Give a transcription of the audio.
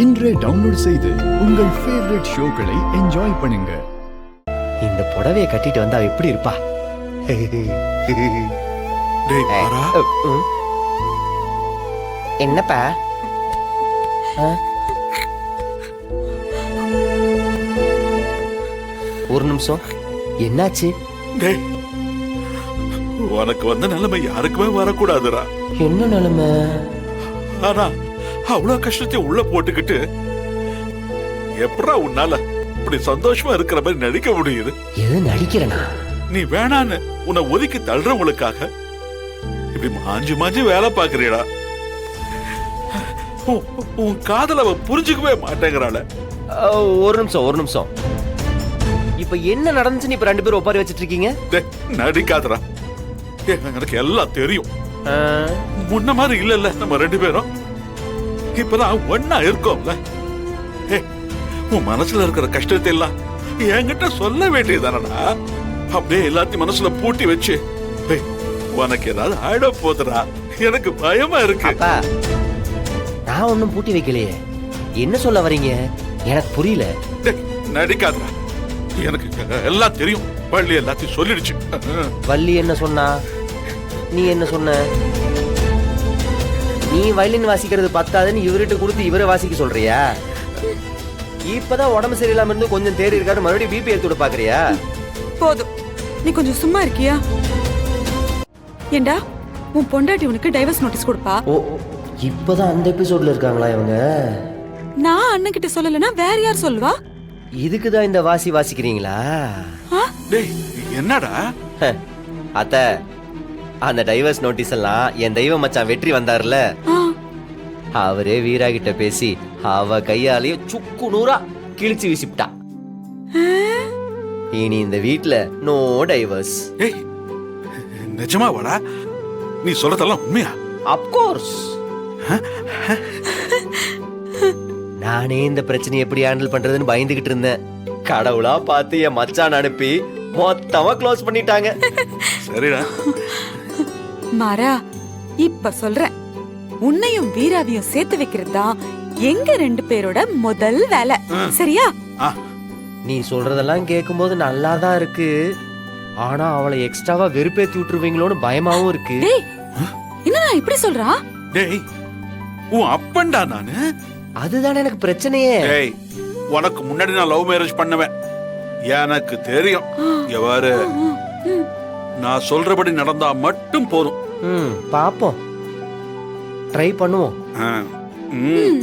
இன்றே டவுன்லோட் செய்து உங்கள் ஃபேவரட் ஷோக்களை என்ஜாய் பண்ணுங்க. இந்த புடவையை கட்டிட்டு வந்தா எப்படி இருப்பா? என்னப்பா? ஒரு நிமிஷம், என்னாச்சு? உனக்கு வந்த நிலைமை யாருக்குமே வரக்கூடாதுடா. என்ன நிலைமை? ஆனா அவ்வளவு கஷ்டத்தை உள்ள போட்டுக்கிட்டு எப்படா உன்னால இப்படி சந்தோஷமா இருக்கிற மாதிரி நடிக்க முடியுது? எது நடிக்கிறனா? நீ வேணான்னு உன்னை ஒதுக்கி தள்ளுறவங்களுக்காக இப்படி மாஞ்சு மாஞ்சு வேலை பாக்குறீடா. உன் காதல அவ புரிஞ்சுக்கவே மாட்டேங்கிறாள. ஒரு நிமிஷம். இப்ப என்ன நடந்துச்சுன்னு இப்ப ரெண்டு பேரும் ஒப்பாரி வச்சிட்டு இருக்கீங்க? நடிக்காதடா, எனக்கு எல்லாம் தெரியும். முன்ன மாதிரி இல்ல நம்ம ரெண்டு பேரும். இப்பதான் ஒன்னா இருக்கோம்ல. உன் மனசுல இருக்கிற கஷ்டத்தை எல்லாம் என்கிட்ட சொல்ல வேண்டியதானடா. அப்படியே எல்லாத்தையும் மனசுல பூட்டி வச்சு உனக்கு ஏதாவது ஆயிட போதுடா, எனக்கு பயமா இருக்கு. நான் ஒன்னும் பூட்டி வைக்கலையே. என்ன சொல்ல வரீங்க? எனக்கு புரியல. நடிக்காதடா, எனக்கு எல்லாம் தெரியும். வள்ளி எல்லாத்தையும் சொல்லிடுச்சு. வள்ளி என்ன சொன்னா? நீ என்ன சொன்ன? நீ வயலின் வாசிக்கிறது பத்தாதுன்னு இவர்கிட்ட கொடுத்து இவரை வாசிக்க சொல்றியா? இப்பதான் உடம்பு சரியில்லாம இருந்து கொஞ்சம் தேறி இருக்காரு, மறுபடியும் பிபி எடுத்து விட பாக்குறியா? போதும், நீ கொஞ்சம் சும்மா இருக்கியா? ஏண்டா உன் பொண்டாட்டி உனக்கு டைவர்ஸ் நோட்டீஸ் கொடுப்பா. ஓ, இப்பதான் அந்த எபிசோட்ல இருக்காங்களா இவங்க? நான் அண்ணன் கிட்ட சொல்லலனா வேற யார் சொல்வா? இதுக்குதான் இந்த வாசிக்கிறீங்களா? என்னடா அத்த, அந்த டைவர்ஸ் நோட்டீஸ் எல்லாம் என் தெய்வ மச்சான் வெற்றி வந்தாருல, அவரே வீரா கிட்ட பேசி அவ கையாலேயே சுக்கு நூறா கிழிச்சு வீசிப்டா. இனி இந்த வீட்ல நோ டைவர்ஸ். நிஜமா வாடா? நீ சொல்றதெல்லாம் உண்மையா? அப்கோர்ஸ். நானே இந்த பிரச்சனை எப்படி ஹேண்டில் பண்றதுன்னு பயந்துகிட்டு இருந்தேன். கடவுளா பார்த்து என் மச்சான் அனுப்பி மொத்தமா க்ளோஸ் பண்ணிட்டாங்க. சரிடா மாறா, இப்ப சொல்றேன், உன்னையும் வீராவையும் சேர்த்து வைக்கிறதா எங்க ரெண்டு பேரோட முதல் வேலை. சரியா? நீ சொல்றதெல்லாம் கேட்கும்போது நல்லாதான் இருக்கு. ஆனா அவளை எக்ஸ்ட்ராவா வெறுப்பேத்தி விட்டுருவீங்களோன்னு பயமாவும் இருக்கு. என்ன இப்படி சொல்றா? டேய், உன் அப்பன்டா நானு. அதுதானே எனக்கு பிரச்சனையே. டேய், உனக்கு முன்னாடி நான் லவ் மேரேஜ் பண்ணுவேன், எனக்கு தெரியும். எவ்வாறு நான் சொல்றபடி நடந்தா மட்டும் போதும். பாப்போம், ட்ரை பண்ணுவோம். ம்